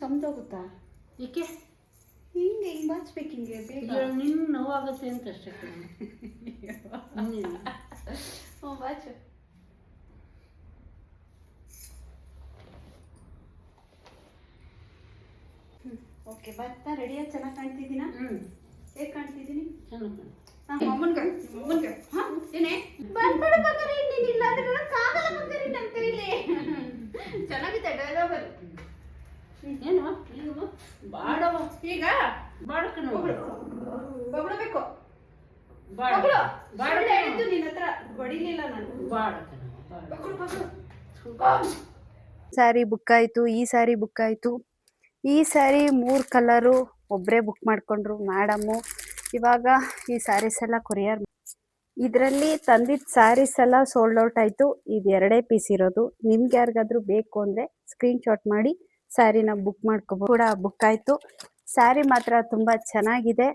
ಸಮಜೋಗುತ್ತಾ? ಏಕೆ ಹಿಂಗೆ ಹಿಂಗೆ ಬಾಚ್ಬೇಕು, ಹಿಂಗೆ ಬೇಗ. ನಿನ್ನ ನೋವಾಗುತ್ತೆ ಅಂತ ಅಷ್ಟೇ. ಹ್ಞೂ ಬಾಚು. ಓಕೆ, ಬರ್ತಾ ರೆಡಿಯಾ? ಚೆನ್ನಾಗಿ ಕಾಣ್ತಿದ್ದೀನಾ? ಹೇಗೆ ಕಾಣ್ತಿದ್ದೀನಿ? ಚೆನ್ನಾಗಿ ಹಾಂ, ಅಮ್ಮನ್ಗೆ ಹಾಂ ಏನೇ ಬಂದ್ಬಿಡ್ಬೇಕಾದ್ರೆ ಇನ್ನೇನಿಲ್ಲ ಅಂದ್ರೆ ಕಾಗಲ್ಲ ಬಂದರೆ ನನ್ನ ಕೈಲಿ. ಚೆನ್ನಾಗಿದೆ ಡೈಲಾಗಲ್ಲಿ. ಏನು ಈಗ ಬಾಡವ ಈಗ ಬಾಡಕ ಬೊಗಳಬೇಕು. ಬಾಡ ಹೇಳಿದ್ದು ನಿನ್ನ ಹತ್ರ ಹೊಡಿಲಿಲ್ಲ ನಾನು. ಬಾಡಕ ಸ್ಯಾರಿ ಬುಕ್ ಆಯಿತು. ಈ ಸ್ಯಾರಿ ಬುಕ್ ಆಯಿತು. ಈ ಸ್ಯಾರಿ 3 ಕಲರು ಒಬ್ಬರೇ ಬುಕ್ ಮಾಡಿಕೊಂಡ್ರು ಮೇಡಮ್ಮು. ಇವಾಗ ಈ ಸ್ಯಾರೀಸ್ ಎಲ್ಲ ಕೊರಿಯರ್. ಇದರಲ್ಲಿ ತಂದಿದ್ದ ಸ್ಯಾರೀಸ್ ಎಲ್ಲ ಸೋಲ್ಡ್ ಔಟ್ ಆಯಿತು. ಇದು 2 ಪೀಸ್ ಇರೋದು. ನಿಮ್ಗೆ ಯಾರಿಗಾದ್ರೂ ಬೇಕು ಅಂದರೆ ಸ್ಕ್ರೀನ್ಶಾಟ್ ಮಾಡಿ ಸ್ಯಾರಿನ ಬುಕ್ ಮಾಡ್ಕೋಬೋದು. ಕೂಡ ಬುಕ್ ಆಯಿತು. ಸ್ಯಾರಿ ಮಾತ್ರ ತುಂಬ ಚೆನ್ನಾಗಿದೆ.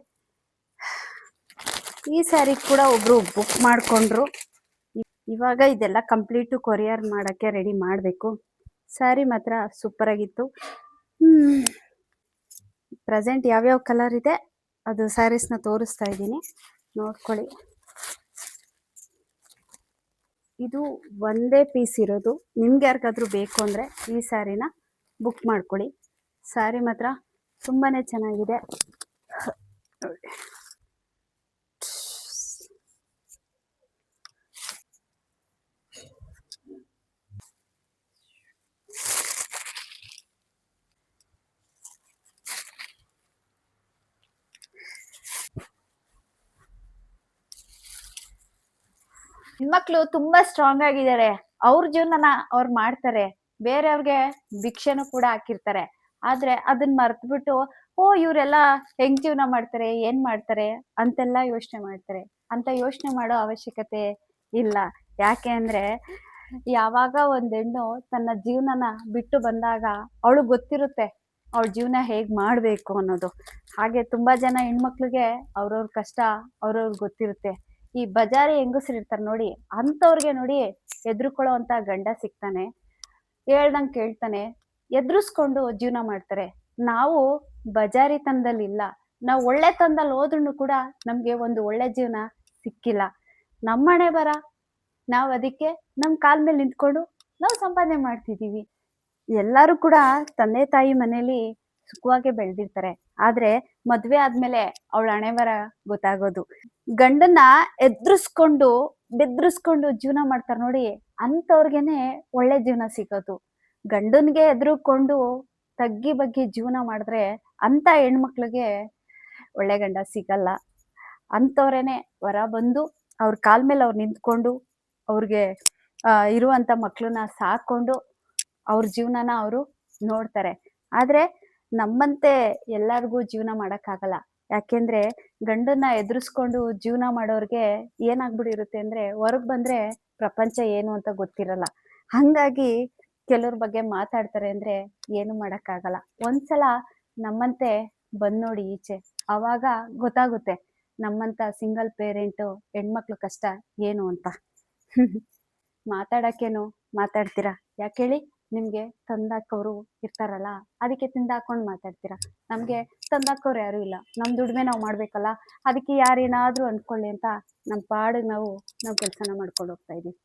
ಈ ಸ್ಯಾರಿ ಕೂಡ ಒಬ್ಬರು ಬುಕ್ ಮಾಡಿಕೊಂಡ್ರು. ಇವಾಗ ಇದೆಲ್ಲ ಕಂಪ್ಲೀಟು ಕೊರಿಯರ್ ಮಾಡೋಕ್ಕೆ ರೆಡಿ ಮಾಡಬೇಕು. ಸ್ಯಾರಿ ಮಾತ್ರ ಸೂಪರಾಗಿತ್ತು. ಪ್ರೆಸೆಂಟ್ ಯಾವ್ಯಾವ ಕಲರ್ ಇದೆ ಅದು ಸ್ಯಾರೀಸ್ನ ತೋರಿಸ್ತಾ ಇದ್ದೀನಿ, ನೋಡ್ಕೊಳ್ಳಿ. ಇದು ಒಂದೇ ಪೀಸ್ ಇರೋದು. ನಿಮ್ಗೆ ಯಾರಿಗಾದ್ರೂ ಬೇಕು ಅಂದರೆ ಈ ಸ್ಯಾರಿನ ಬುಕ್ ಮಾಡ್ಕೊಳ್ಳಿ. ಸ್ಯಾರಿ ಮಾತ್ರ ತುಂಬಾ ಚೆನ್ನಾಗಿದೆ. ಹೆಣ್ಮಕ್ಳು ತುಂಬಾ ಸ್ಟ್ರಾಂಗ್ ಆಗಿದ್ದಾರೆ. ಅವ್ರ ಜೀವನನ ಅವ್ರು ಮಾಡ್ತಾರೆ, ಬೇರೆಯವ್ರಿಗೆ ಭಿಕ್ಷೆನೂ ಕೂಡ ಹಾಕಿರ್ತಾರೆ. ಆದ್ರೆ ಅದನ್ನ ಮರ್ತ್ಬಿಟ್ಟು ಇವರೆಲ್ಲ ಹೆಂಗ್ ಜೀವನ ಮಾಡ್ತಾರೆ, ಏನ್ ಮಾಡ್ತಾರೆ ಅಂತೆಲ್ಲ ಯೋಚನೆ ಮಾಡ್ತಾರೆ. ಅಂತ ಯೋಚನೆ ಮಾಡೋ ಅವಶ್ಯಕತೆ ಇಲ್ಲ. ಯಾಕೆ ಅಂದ್ರೆ ಯಾವಾಗ ಒಂದ್ ಹೆಣ್ಣು ತನ್ನ ಜೀವನನ ಬಿಟ್ಟು ಬಂದಾಗ ಅವಳು ಗೊತ್ತಿರುತ್ತೆ ಅವಳ ಜೀವನ ಹೇಗ್ ಮಾಡ್ಬೇಕು ಅನ್ನೋದು. ಹಾಗೆ ತುಂಬಾ ಜನ ಹೆಣ್ಮಕ್ಳಿಗೆ ಅವ್ರವ್ರ ಕಷ್ಟ ಅವ್ರವ್ರಿಗೆ ಗೊತ್ತಿರುತ್ತೆ. ಈ ಬಜಾರಿ ಹೆಂಗಸ್ರು ಇರ್ತಾರೆ ನೋಡಿ, ಅಂಥವ್ರಿಗೆ ನೋಡಿ ಎದುರುಕೊಳ್ಳೋ ಅಂತ ಗಂಡ ಸಿಗ್ತಾನೆ, ಹೇಳ್ದಂಗೆ ಕೇಳ್ತಾನೆ, ಎದುರಿಸ್ಕೊಂಡು ಜೀವನ ಮಾಡ್ತಾರೆ. ನಾವು ಬಜಾರಿತನದಲ್ಲಿ ಇಲ್ಲ. ನಾವು ಒಳ್ಳೆತನದಲ್ಲಿ ಹೋದ್ರೂ ಕೂಡ ನಮ್ಗೆ ಒಂದು ಒಳ್ಳೆ ಜೀವನ ಸಿಕ್ಕಿಲ್ಲ. ನಮ್ಮನೆ ಬರ ನಾವು ಅದಕ್ಕೆ ನಮ್ಮ ಕಾಲ ಮೇಲೆ ನಿಂತ್ಕೊಂಡು ನಾವು ಸಂಪಾದನೆ ಮಾಡ್ತಿದ್ದೀವಿ. ಎಲ್ಲರೂ ಕೂಡ ತಂದೆ ತಾಯಿ ಮನೇಲಿ ಸುಖವಾಗಿ ಬೆಳೆದಿರ್ತಾರೆ. ಆದ್ರೆ ಮದ್ವೆ ಆದ್ಮೇಲೆ ಅವಳ ಹಣೆ ಬರ ಗೊತ್ತಾಗೋದು. ಗಂಡನ್ನ ಎದುರಿಸ್ಕೊಂಡು ಬೆದ್ರಿಸ್ಕೊಂಡು ಜೀವನ ಮಾಡ್ತಾರೆ ನೋಡಿ, ಅಂಥವ್ರಿಗೇನೆ ಒಳ್ಳೆ ಜೀವನ ಸಿಗೋದು. ಗಂಡನ್ಗೆ ಎದುರುಕೊಂಡು ತಗ್ಗಿ ಬಗ್ಗಿ ಜೀವನ ಮಾಡಿದ್ರೆ ಅಂತ ಹೆಣ್ಮಕ್ಳಿಗೆ ಒಳ್ಳೆ ಗಂಡ ಸಿಗಲ್ಲ. ಅಂಥವ್ರೇನೆ ಹೊರ ಬಂದು ಅವ್ರ ಕಾಲ್ ಮೇಲೆ ಅವ್ರು ನಿಂತ್ಕೊಂಡು ಅವ್ರಿಗೆ ಇರುವಂತ ಮಕ್ಳನ್ನ ಸಾಕೊಂಡು ಅವ್ರ ಜೀವನನ ಅವರು ನೋಡ್ತಾರೆ. ಆದ್ರೆ ನಮ್ಮಂತೆ ಎಲ್ಲರಿಗೂ ಜೀವನ ಮಾಡಕ್ಕಾಗಲ್ಲ. ಯಾಕೆಂದ್ರೆ ಗಂಡನ್ನ ಎದುರಿಸ್ಕೊಂಡು ಜೀವನ ಮಾಡೋರ್ಗೆ ಏನಾಗ್ಬಿಟ್ಟಿರುತ್ತೆ ಅಂದ್ರೆ ಹೊರಗ್ ಬಂದ್ರೆ ಪ್ರಪಂಚ ಏನು ಅಂತ ಗೊತ್ತಿರಲ್ಲ. ಹಂಗಾಗಿ ಕೆಲವ್ರ ಬಗ್ಗೆ ಮಾತಾಡ್ತಾರೆ ಅಂದ್ರೆ ಏನು ಮಾಡಕ್ಕಾಗಲ್ಲ. ಒಂದ್ಸಲ ನಮ್ಮಂತೆ ಬಂದ್ ನೋಡಿ ಈಚೆ, ಅವಾಗ ಗೊತ್ತಾಗುತ್ತೆ ನಮ್ಮಂತ ಸಿಂಗಲ್ ಪೇರೆಂಟು ಹೆಣ್ಮಕ್ಳು ಕಷ್ಟ ಏನು ಅಂತ. ಮಾತಾಡಕ್ಕೇನು ಮಾತಾಡ್ತೀರಾ? ಯಾಕೇಳಿ? ನಿಮ್ಗೆ ತಂದಾಕೋರು ಇರ್ತಾರಲ್ಲ, ಅದಕ್ಕೆ ತಿಂದಾಕೊಂಡು ಮಾತಾಡ್ತೀರಾ. ನಮ್ಗೆ ತಂದಾಕೋರು ಯಾರು ಇಲ್ಲ. ನಮ್ ದುಡಿಮೆ ನಾವು ಮಾಡ್ಬೇಕಲ್ಲ, ಅದಕ್ಕೆ ಯಾರೇನಾದ್ರೂ ಅನ್ಕೊಳ್ಳಿ ಅಂತ ನಮ್ಮ ಪಾಡಿಗೆ ನಾವು ಕೆಲಸನ ಮಾಡ್ಕೊಂಡು ಹೋಗ್ತಾ ಇದೀವಿ.